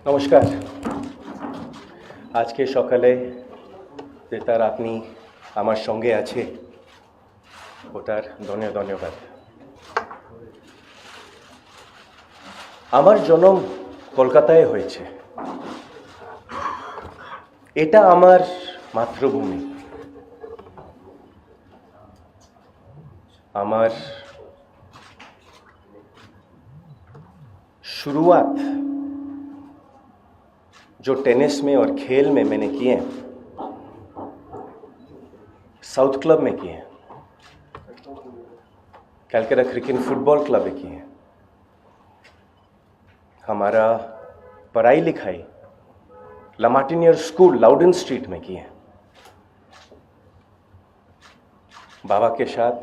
নমস্কার। আজকে সকালে যে তার আপনি আমার সঙ্গে আছে ওটার ধন্যবাদ। আমার জন্ম কলকাতায় হয়েছে। এটা আমার মাতৃভূমি। আমার शुरुआत जो टेनिस में और खेल में मैंने किए हैं साउथ क्लब में किए हैं, कैलकाटा क्रिकेट फुटबॉल क्लब में किए हैं। हमारा पढ़ाई लिखाई लामार्टिनियर स्कूल लाउडन स्ट्रीट में किए हैं। बाबा के साथ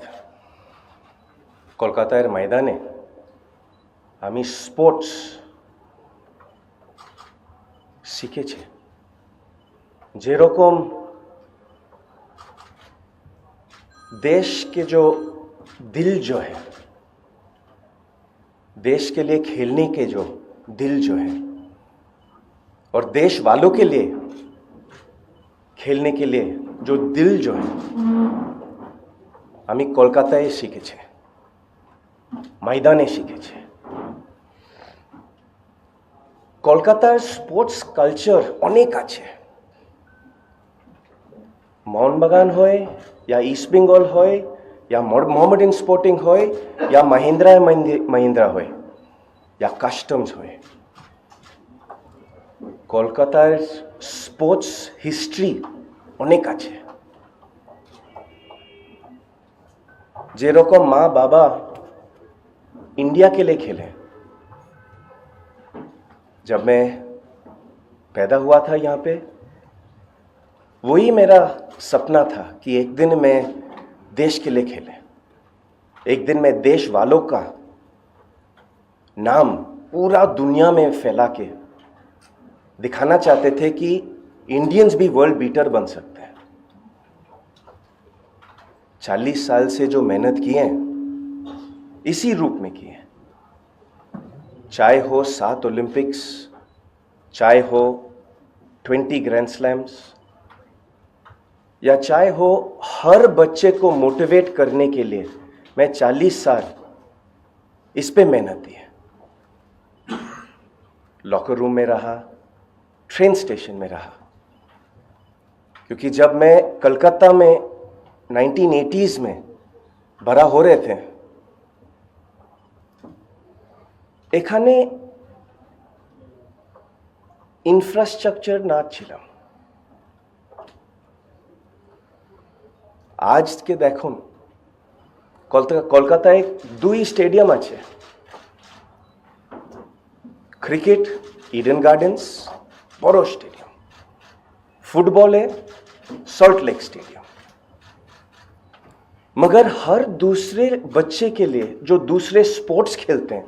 কলকাতার ময়দানে আমি স্পোর্টস सीखे जेरकम देश के जो दिल जो है, देश के लिए खेलने के जो दिल जो है और देश वालों के लिए खेलने के लिए जो दिल जो है हमें कोलकाताয় শিখেছে, ময়দানে শিখেছে। কলকাতার স্পোর্টস কালচার অনেক আছে। মোহনবাগান হয় या ईस्ट बेंगल হয় या मोहम्मडन स्पोर्टिंग হয় या महिंद्रा হয় या কাস্টমস হয়। কলকাতার স্পোর্টস হিস্ট্রি অনেক আছে। যেরকম মা বাবা इंडिया के लिए खेले। जब मैं पैदा हुआ था यहाँ पे, वही मेरा सपना था कि एक दिन मैं देश के लिए खेले, एक दिन मैं देश वालों का नाम पूरा दुनिया में फैला के दिखाना चाहते थे कि इंडियंस भी वर्ल्ड बीटर बन सकते हैं। 40 साल से जो मेहनत की है इसी रूप में किए, चाहे हो 7 ओलंपिक्स, चाहे हो 20 ग्रैंड स्लैम्स, या चाहे हो हर बच्चे को मोटिवेट करने के लिए मैं 40 साल इस पे मेहनत दी है। लॉकर रूम में रहा, ट्रेन स्टेशन में रहा, क्योंकि जब मैं कलकत्ता में 1980s में बड़ा हो रहे थे, এখানে ইনফ্রাস্ট্রাকচার না ছিল। আজকে দেখুন কলকাতায় 2 স্টেডিয়াম আছে, ক্রিকেট ইডেন গার্ডেন্স বড় স্টেডিয়াম, फुटबॉल है सॉल्ट लेक स्टेडियम। मगर हर दूसरे बच्चे के लिए जो दूसरे स्पोर्ट्स खेलते हैं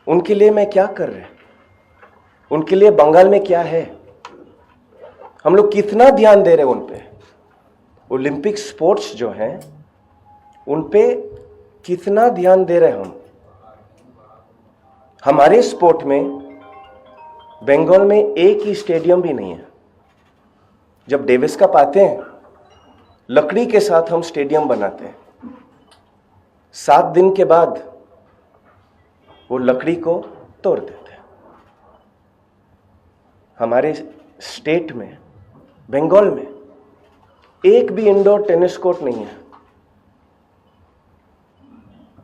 उनके लिए मैं क्या कर रहे हैं, उनके लिए बंगाल में क्या है, हम लोग कितना ध्यान दे रहे हैं उन पे। ओलंपिक स्पोर्ट्स जो हैं उन पे कितना ध्यान दे रहे हैं हम। हमारे स्पोर्ट में बंगाल में एक ही स्टेडियम भी नहीं है। जब डेविस कप आते हैं लकड़ी के साथ हम स्टेडियम बनाते हैं, 7 दिन के बाद वो लकड़ी को तोड़ देते हैं। हमारे स्टेट में बंगाल में एक भी इंडोर टेनिस कोर्ट नहीं है।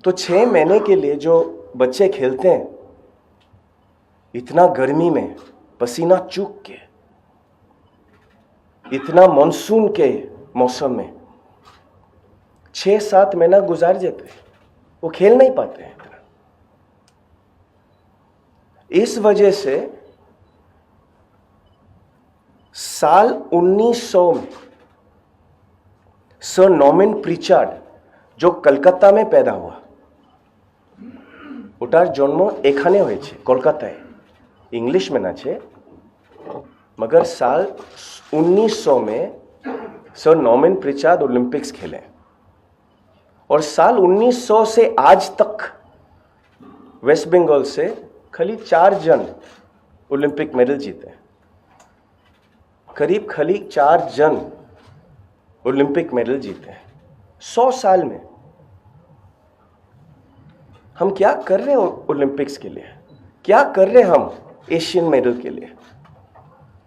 तो 6 महीने के लिए जो बच्चे खेलते हैं इतना गर्मी में पसीना चूक के, इतना मानसून के मौसम में 6-7 महीना गुजार जाते हैं, वो खेल नहीं पाते हैं। इस वजह से साल 1900 में सर नॉर्मन प्रिचार्ड जो कलकत्ता में पैदा हुआ, ওটার জন্ম এখানে হয়েছে কলকাতায়, इंग्लिश में ना छे। मगर साल 1900 में सर नॉर्मन प्रिचार्ड ओलंपिक्स खेले और साल 1900 से आज तक वेस्ट बंगाल से खाली 4 जन ओलंपिक मेडल जीते हैं, करीब खाली 4 जन ओलंपिक मेडल जीते हैं 100 साल में। हम क्या कर रहे हैं ओलंपिक्स के लिए, क्या कर रहे हैं हम एशियन मेडल के लिए,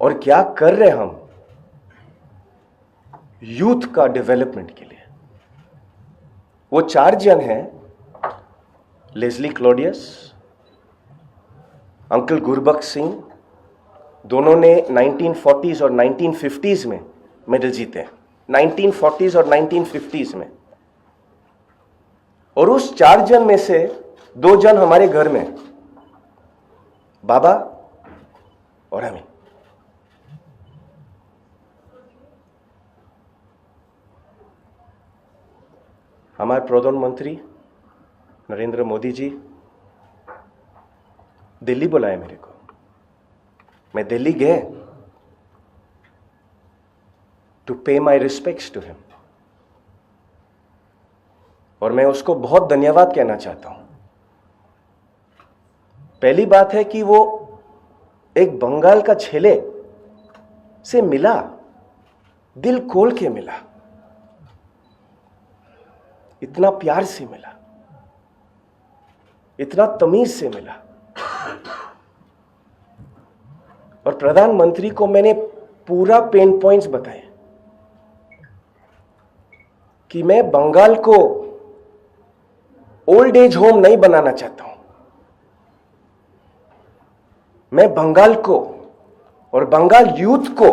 और क्या कर रहे हैं हम यूथ का डेवलपमेंट के लिए। वो 4 जन हैं, Leslie Claudius, uncle Gurbaksh Singh, दोनों ने 1940s और 1950s में मेडल जीते हैं, 1940s और 1950s में। और उस 4 जन में से 2 जन हमारे घर में, बाबा और हमें। हमारे प्रधानमंत्री नरेंद्र मोदी जी दिल्ली बुलाए मेरे को, मैं दिल्ली गए टू पे माई रिस्पेक्ट्स टू हिम, और मैं उसको बहुत धन्यवाद कहना चाहता हूं। पहली बात है कि वो एक बंगाल का छेले से मिला, दिल खोल के मिला, इतना प्यार से मिला, इतना तमीज से मिला। और प्रधानमंत्री को मैंने पूरा पेन पॉइंट्स बताए कि मैं बंगाल को ओल्ड एज होम नहीं बनाना चाहता हूं, मैं बंगाल को और बंगाल यूथ को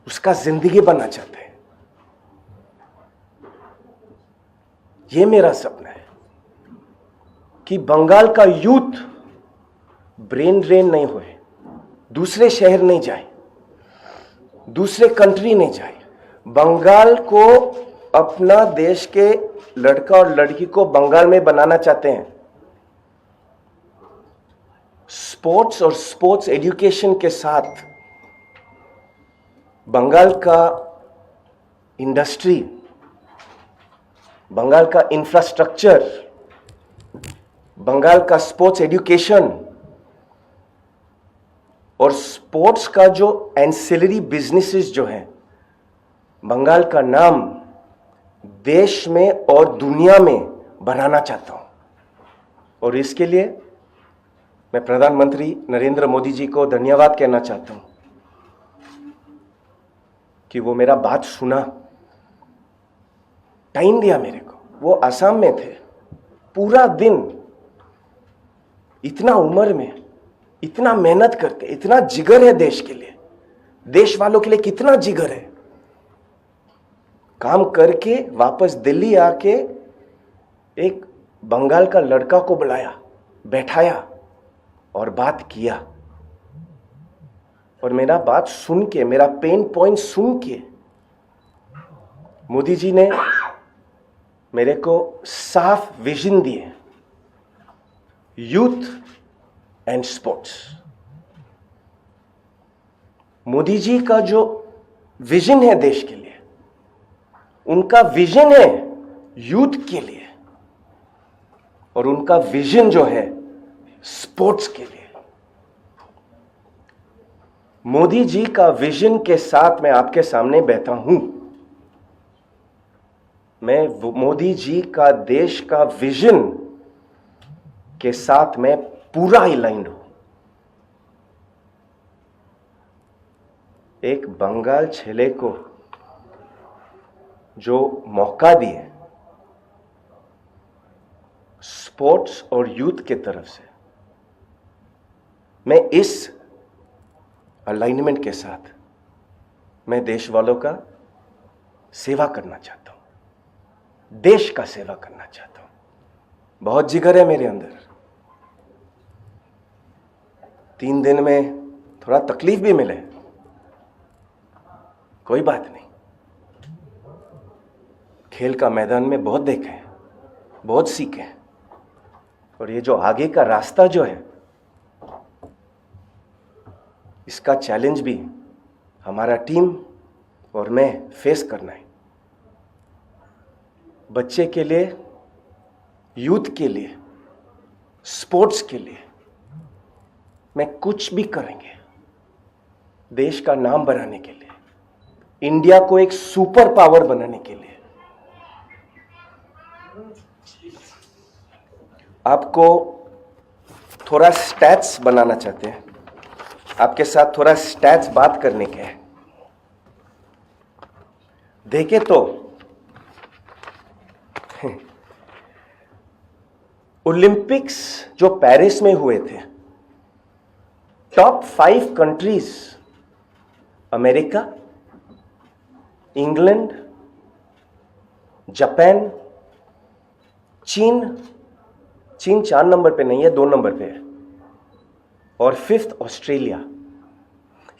उसका जिंदगी बनना चाहता है। यह मेरा सपना है कि बंगाल का यूथ ब्रेन ड्रेन नहीं होए, दूसरे शहर नहीं जाए, दूसरे कंट्री नहीं जाए। बंगाल को अपना देश के लड़का और लड़की को बंगाल में बनाना चाहते हैं। स्पोर्ट्स और स्पोर्ट्स एजुकेशन के साथ बंगाल का इंडस्ट्री, बंगाल का इंफ्रास्ट्रक्चर, बंगाल का स्पोर्ट्स एजुकेशन और स्पोर्ट्स का जो एंसिलरी बिजनेसेस जो हैं, बंगाल का नाम देश में और दुनिया में बनाना चाहता हूं। और इसके लिए मैं प्रधानमंत्री नरेंद्र मोदी जी को धन्यवाद कहना चाहता हूं कि वो मेरा बात सुना, टाइम दिया मेरे को। वो असम में थे, पूरा दिन, इतना उम्र में इतना मेहनत करके, इतना जिगर है देश के लिए, देश वालों के लिए कितना जिगर है। काम करके वापस दिल्ली आके एक बंगाल का लड़का को बुलाया, बैठाया और बात किया। और मेरा बात सुन के, मेरा पेन पॉइंट सुन के मोदी जी ने मेरे को साफ विजन दिए, youth and sports. Modi ji का जो विजन है देश के लिए, उनका विजन है यूथ के लिए, और उनका विजन जो है स्पोर्ट्स के लिए। मोदी जी का विजन के साथ मैं आपके सामने बैठा हूं। मैं मोदी जी का देश का विजन के साथ मैं पूरा अलाइंड हूं। एक बंगाल छेले को जो मौका दिए स्पोर्ट्स और यूथ के तरफ से, मैं इस अलाइनमेंट के साथ मैं देश वालों का सेवा करना चाहता हूं, देश का सेवा करना चाहता हूं। बहुत जिगर है मेरे अंदर। 3 दिन में थोड़ा तकलीफ भी मिले, कोई बात नहीं। खेल का मैदान में बहुत देखे हैं, बहुत सीखे हैं, और ये जो आगे का रास्ता जो है, इसका चैलेंज भी हमारा टीम और मैं फेस करना है। बच्चे के लिए, यूथ के लिए, स्पोर्ट्स के लिए में कुछ भी करेंगे देश का नाम बनाने के लिए, इंडिया को एक सुपर पावर बनाने के लिए। आपको थोड़ा स्टैट्स बनाना चाहते हैं, आपके साथ थोड़ा स्टैट्स बात करने के हैं। देखे तो ओलंपिक्स जो पेरिस में हुए थे, top 5 countries America, England, Japan, चीन 4 नंबर पे नहीं है, 2 नंबर पे है, और 5th ऑस्ट्रेलिया।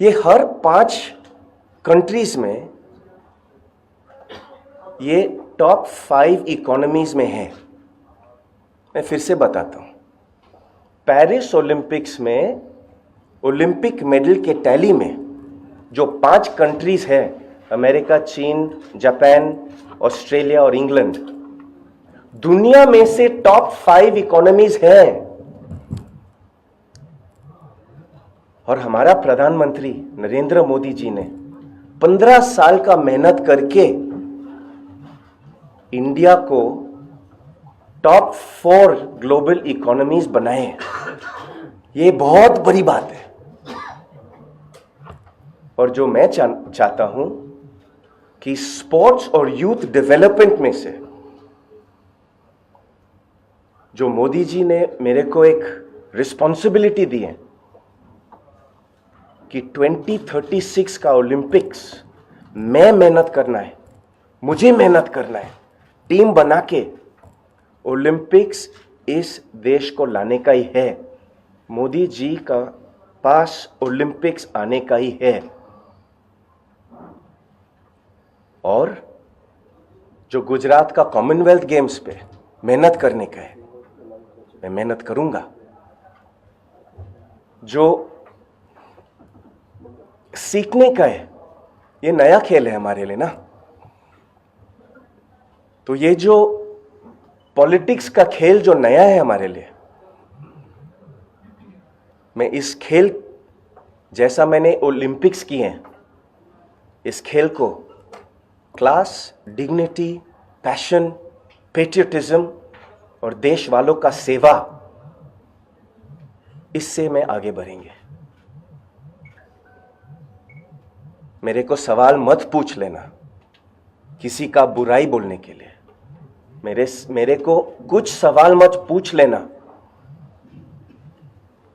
ये हर 5 कंट्रीज में ये टॉप 5 इकोनॉमीज में है। मैं फिर से बताता हूं, पेरिस ओलंपिक्स में ओलंपिक मेडल के टैली में जो 5 कंट्रीज है, अमेरिका, चीन, जापान, ऑस्ट्रेलिया और इंग्लैंड, दुनिया में से टॉप 5 इकोनॉमीज हैं। और हमारा प्रधानमंत्री नरेंद्र मोदी जी ने 15 साल का मेहनत करके इंडिया को टॉप 4 ग्लोबल इकोनॉमीज बनाए। ये बहुत बड़ी बात है। और जो मैं चाहता हूं कि स्पोर्ट्स और यूथ डेवलपमेंट में से जो मोदी जी ने मेरे को एक रिस्पॉन्सिबिलिटी दी है कि 2036 का ओलंपिक्स मैं मेहनत करना है, मुझे मेहनत करना है, टीम बना के ओलंपिक्स इस देश को लाने का ही है। मोदी जी का पास ओलंपिक्स आने का ही है। और जो गुजरात का कॉमनवेल्थ गेम्स पे मेहनत करने का है, मैं मेहनत करूंगा। जो सीखने का है, ये नया खेल है हमारे लिए ना। तो ये जो पॉलिटिक्स का खेल जो नया है हमारे लिए, मैं इस खेल जैसा मैंने ओलंपिक्स किए हैं, इस खेल को क्लास, डिग्निटी, पैशन, पेट्रियटिज्म और देश वालों का सेवा, इससे मैं आगे बढ़ेंगे। मेरे को सवाल मत पूछ लेना किसी का बुराई बोलने के लिए। मेरे को कुछ सवाल मत पूछ लेना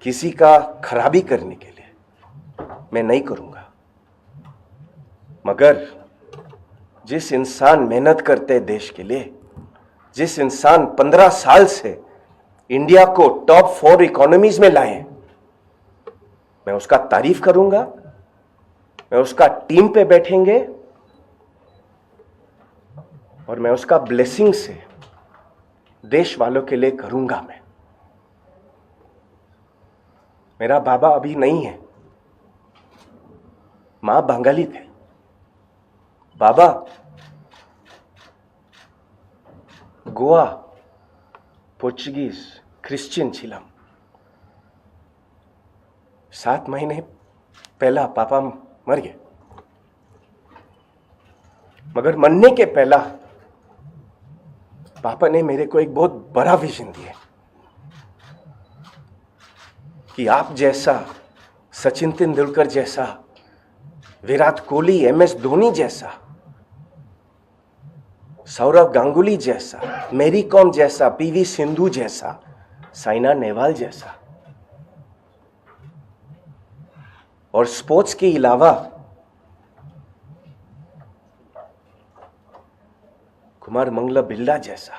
किसी का खराबी करने के लिए। मैं नहीं करूंगा। मगर जिस इंसान मेहनत करते हैं देश के लिए, जिस इंसान 15 साल से इंडिया को टॉप 4 इकोनॉमीज में लाए, मैं उसका तारीफ करूंगा। मैं उसका टीम पे बैठेंगे और मैं उसका ब्लेसिंग से देश वालों के लिए करूंगा। मैं, मेरा बाबा अभी नहीं है, मां बंगाली थे, बाबा गोवा पोर्चुगीज क्रिश्चियन छिलम। 7 महीने पहला पापा मर गए, मगर मरने के पहला पापा ने मेरे को एक बहुत बड़ा विजन दिया कि आप जैसा, सचिन तेंदुलकर जैसा, विराट कोहली, MS धोनी जैसा, सौरव गांगुली जैसा, मेरी कॉम जैसा, PV सिंधु जैसा, साइना नेहवाल जैसा, और स्पोर्ट्स के अलावा कुमार मंगला बिरला जैसा,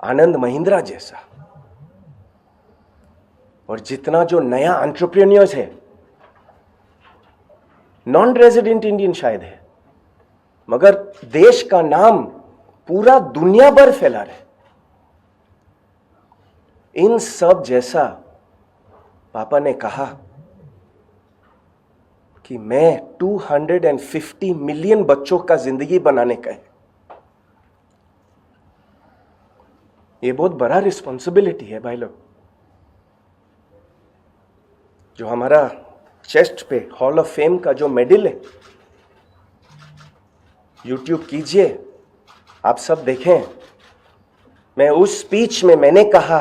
आनंद महिंद्रा जैसा, और जितना जो नया एंटरप्रेन्योर्स है, नॉन रेजिडेंट इंडियन शायद है, मगर देश का नाम पूरा दुनिया भर फैला रहे, इन सब जैसा पापा ने कहा कि मैं 250 मिलियन बच्चों का जिंदगी बनाने का है। ये बहुत बड़ा रिस्पॉन्सिबिलिटी है भाई लोग। जो हमारा चेस्ट पे हॉल ऑफ फेम का जो मेडल है, यूट्यूब कीजिए, आप सब देखें। मैं उस स्पीच में मैंने कहा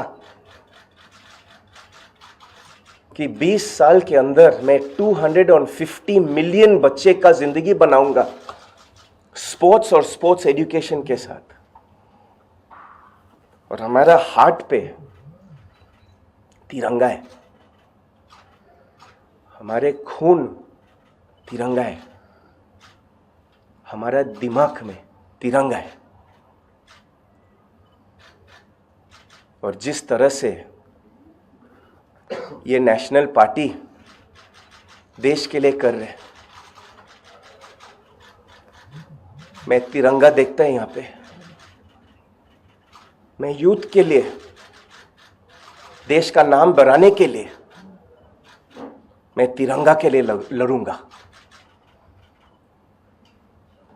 कि 20 साल के अंदर मैं 250 मिलियन बच्चे का जिंदगी बनाऊंगा स्पोर्ट्स और स्पोर्ट्स एजुकेशन के साथ। और हमारा हार्ट पे तिरंगा है, हमारे खून तिरंगा है, हमारा दिमाग में तिरंगा है। और जिस तरह से ये नेशनल पार्टी देश के लिए कर रहे, मैं तिरंगा देखता है यहां पे। मैं यूथ के लिए, देश का नाम बढ़ाने के लिए मैं तिरंगा के लिए लड़ूंगा।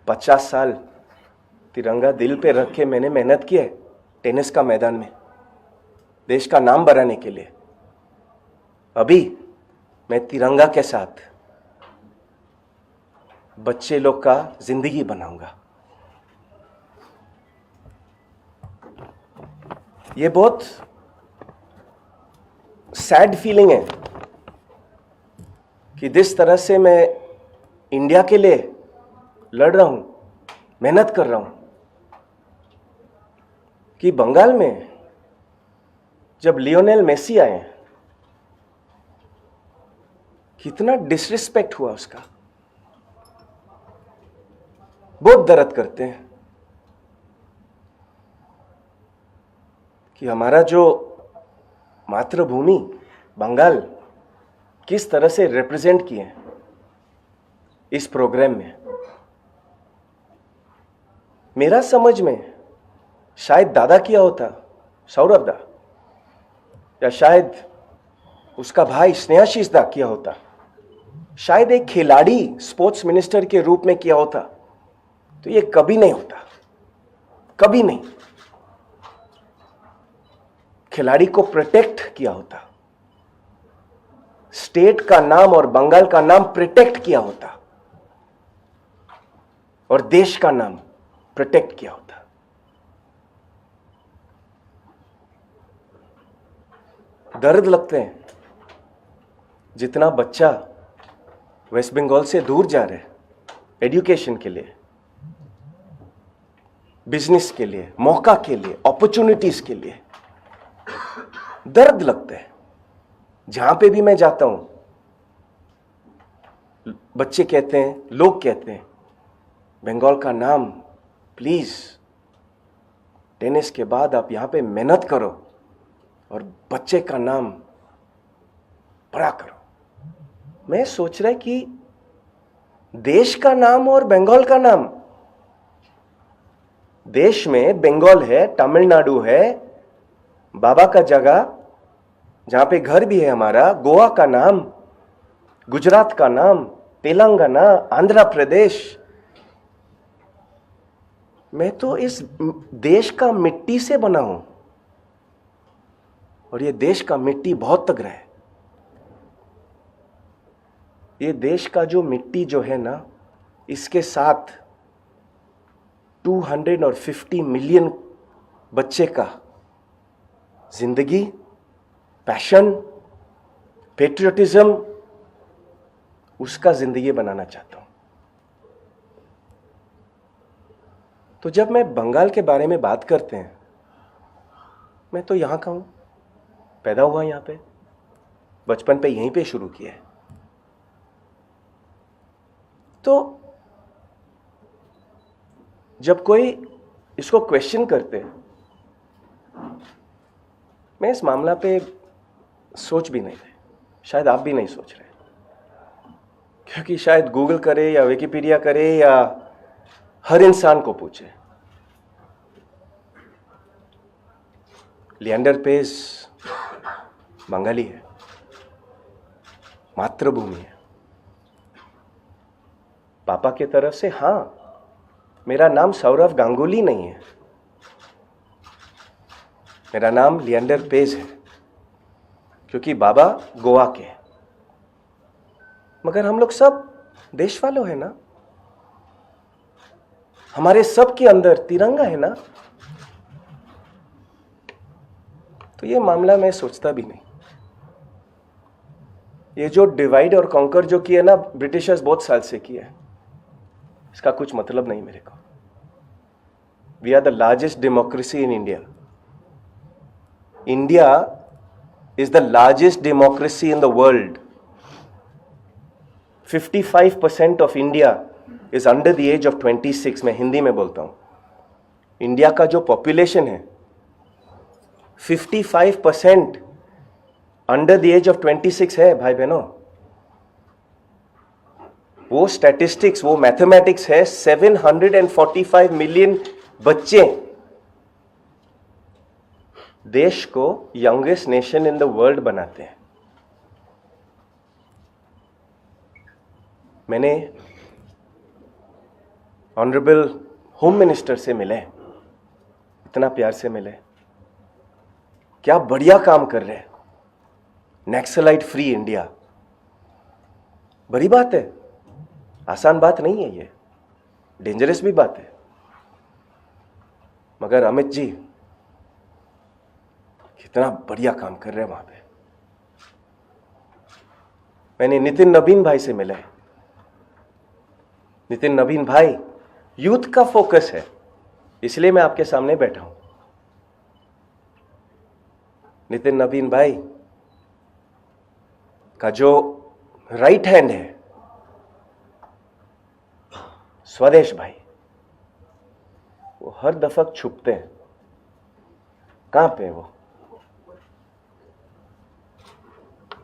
50 साल तिरंगा दिल पे रख के मैंने मेहनत की है टेनिस का मैदान में, देश का नाम बढ़ाने के लिए। अभी मैं तिरंगा के साथ बच्चे लोग का जिंदगी बनाऊंगा। ये बहुत सैड फीलिंग है कि जिस तरह से मैं इंडिया के लिए लड़ रहा हूं, मेहनत कर रहा हूं, कि बंगाल में जब लियोनेल मेसी आए, कितना डिसरिस्पेक्ट हुआ उसका। बहुत दर्द करते हैं कि हमारा जो मातृभूमि बंगाल किस तरह से रिप्रेजेंट किए इस प्रोग्राम में। मेरा समझ में शायद दादा किया होता, सौरभ दा, या शायद उसका भाई स्नेहाशीष दा किया होता, शायद एक खिलाड़ी स्पोर्ट्स मिनिस्टर के रूप में किया होता, तो ये कभी नहीं होता, कभी नहीं। खिलाड़ी को प्रोटेक्ट किया होता, स्टेट का नाम और बंगाल का नाम प्रोटेक्ट किया होता, और देश का नाम प्रोटेक्ट किया होता। दर्द लगते हैं जितना बच्चा वेस्ट बंगाल से दूर जा रहे एजुकेशन के लिए, बिजनेस के लिए, मौका के लिए, अपॉर्चुनिटीज के लिए। दर्द लगता है। जहां पे भी मैं जाता हूं, बच्चे कहते हैं, लोग कहते हैं, बंगाल का नाम प्लीज टेनिस के बाद आप यहां पे मेहनत करो और बच्चे का नाम बड़ा करो। मैं सोच रहा कि देश का नाम और बंगाल का नाम, देश में बंगाल है, तमिलनाडु है, बाबा का जगह जहां पे घर भी है हमारा, गोवा का नाम, गुजरात का नाम, तेलंगाना, आंध्र प्रदेश। मैं तो इस देश का मिट्टी से बना हूं, और ये देश का मिट्टी बहुत तगड़ा है। ये देश का जो मिट्टी जो है ना, इसके साथ 250 मिलियन बच्चे का जिंदगी, पैशन, पेट्रियटिज्म, उसका जिंदगी बनाना चाहता हूं। तो जब मैं बंगाल के बारे में बात करते हैं, मैं तो यहां का हूं, पैदा हुआ यहां पे, बचपन पे यहीं पे शुरू किया है। तो जब कोई इसको क्वेश्चन करते, मैं इस मामला पे सोच भी नहीं रहे, शायद आप भी नहीं सोच रहे, क्योंकि शायद गूगल करे या विकिपीडिया करे या हर इंसान को पूछे, लिएंडर पेस बंगाली है, मातृभूमि है। पापा के तरफ से हां, मेरा नाम सौरव गांगुली नहीं है, मेरा नाम लिएंडर पेस है, क्योंकि बाबा गोवा के, मगर हम लोग सब देश वालों हैं ना, हमारे सब के अंदर तिरंगा है ना। तो ये मामला मैं सोचता भी नहीं। ये जो डिवाइड और कॉन्कर जो किया ना ब्रिटिशर्स बहुत साल से किया है, इसका कुछ मतलब नहीं मेरे को। We are the largest democracy in India. India is the largest democracy in the world. 55% of India is under the age of 26। मैं हिंदी में बोलता हूं। इंडिया का जो पॉपुलेशन है 55% अंडर द एज ऑफ 26 है भाई बहनों। वो स्टैटिस्टिक्स, वो मैथमेटिक्स है। 745 मिलियन बच्चे देश को youngest nation in the world बनाते हैं। मैंने ऑनरेबल होम मिनिस्टर से मिले, इतना प्यार से मिले, क्या बढ़िया काम कर रहे हैं। नक्सलाइट फ्री इंडिया, बड़ी बात है, आसान बात नहीं है, ये डेंजरस भी बात है। मगर अमित जी कितना बढ़िया काम कर रहे हैं वहां पे। मैंने नितिन नवीन भाई से मिले। नितिन नवीन भाई यूथ का फोकस है, इसलिए मैं आपके सामने बैठा हूं। नितिन नवीन भाई का जो राइट हैंड है स्वदेश भाई, वो हर दफा छुपते हैं। कहां पे वो?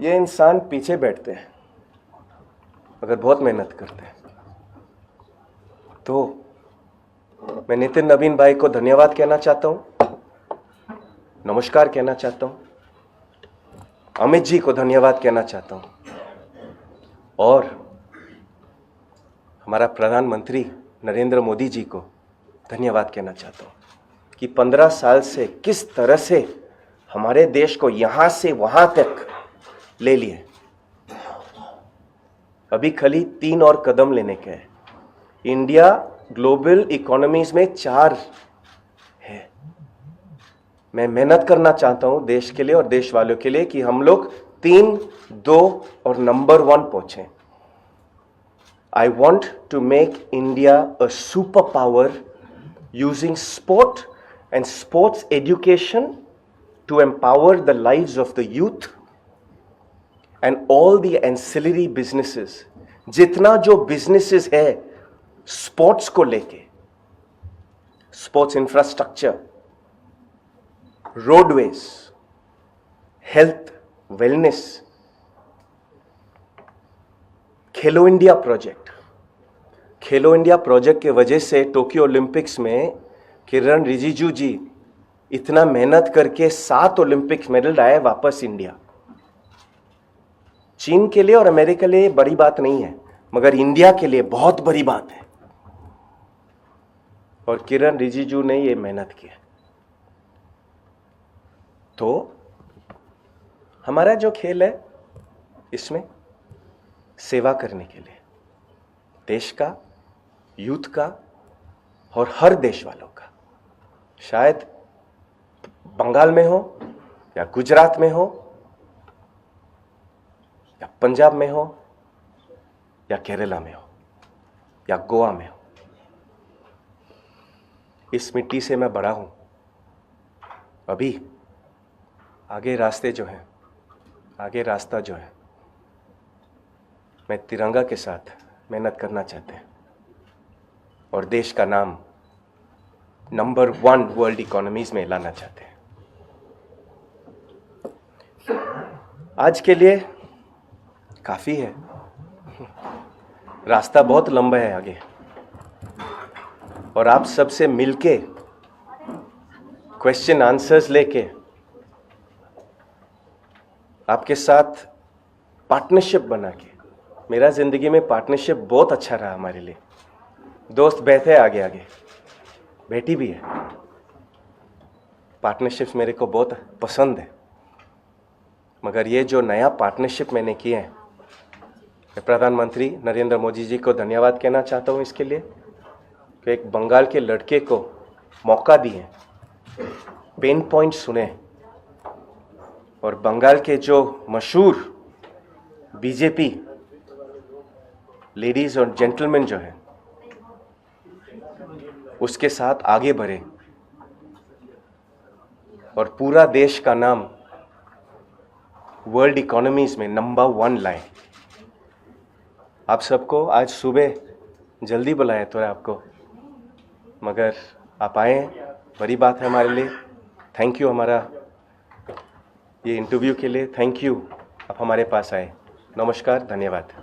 ये इंसान पीछे बैठते हैं मगर बहुत मेहनत करते हैं। तो मैं नितिन नवीन भाई को धन्यवाद कहना चाहता हूं, नमस्कार कहना चाहता हूं, अमित जी को धन्यवाद कहना चाहता हूं, और हमारा प्रधानमंत्री नरेंद्र मोदी जी को धन्यवाद कहना चाहता हूं कि 15 साल से किस तरह से हमारे देश को यहां से वहां तक ले लिए। अभी खाली 3 और कदम लेने के हैं। इंडिया ग्लोबल इकोनॉमीज में 4 है। मैं मेहनत करना चाहता हूं देश के लिए और देश वालों के लिए कि हम लोग 3, 2 और नंबर 1 पहुंचे। I want to make India a superpower using sport and sports education to empower the lives of the youth and all the ancillary businesses. जितना जो businesses है स्पोर्ट्स को लेके, sports infrastructure, roadways, health, wellness, खेलो India project. खेलो India project के वजह से Tokyo Olympics में किरण रिजिजू जी इतना मेहनत करके 7 ओलंपिक्स मेडल लाए वापस इंडिया। चीन के लिए और अमेरिका के लिए बड़ी बात नहीं है, मगर इंडिया के लिए बहुत बड़ी बात है। और किरण रिजिजू ने ये मेहनत की। तो हमारा जो खेल है इसमें सेवा करने के लिए, देश का, यूथ का और हर देश वालों का, शायद बंगाल में हो या गुजरात में हो या पंजाब में हो या केरला में हो या गोवा में हो, इस मिट्टी से मैं बड़ा हूं। अभी आगे रास्ते जो हैं, आगे रास्ता जो है, मैं तिरंगा के साथ मेहनत करना चाहते हैं और देश का नाम नंबर 1 वर्ल्ड इकोनॉमीज में लाना चाहते हैं। आज के लिए काफी है, रास्ता बहुत लंबा है आगे, और आप सबसे मिलके क्वेश्चन आंसर्स लेके आपके साथ पार्टनरशिप बना के, मेरा जिंदगी में पार्टनरशिप बहुत अच्छा रहा हमारे लिए। दोस्त बैठे आगे आगे, बेटी भी है। पार्टनरशिप्स मेरे को बहुत पसंद है, मगर ये जो नया पार्टनरशिप मैंने किए हैं मैं प्रधानमंत्री नरेंद्र मोदी जी को धन्यवाद कहना चाहता हूँ इसके लिए कि एक बंगाल के लड़के को मौका दिए, पेन पॉइंट सुने और बंगाल के जो मशहूर बीजेपी लेडीज और जेंटलमैन जो हैं उसके साथ आगे बढ़े और पूरा देश का नाम वर्ल्ड इकोनॉमीज में नंबर 1 लाए। आप सबको आज सुबह जल्दी बुलाया थोड़ा आपको, मगर आप आए, बड़ी बात है हमारे लिए। थैंक यू हमारा ये इंटरव्यू के लिए, थैंक यू आप हमारे पास आए। नमस्कार, धन्यवाद।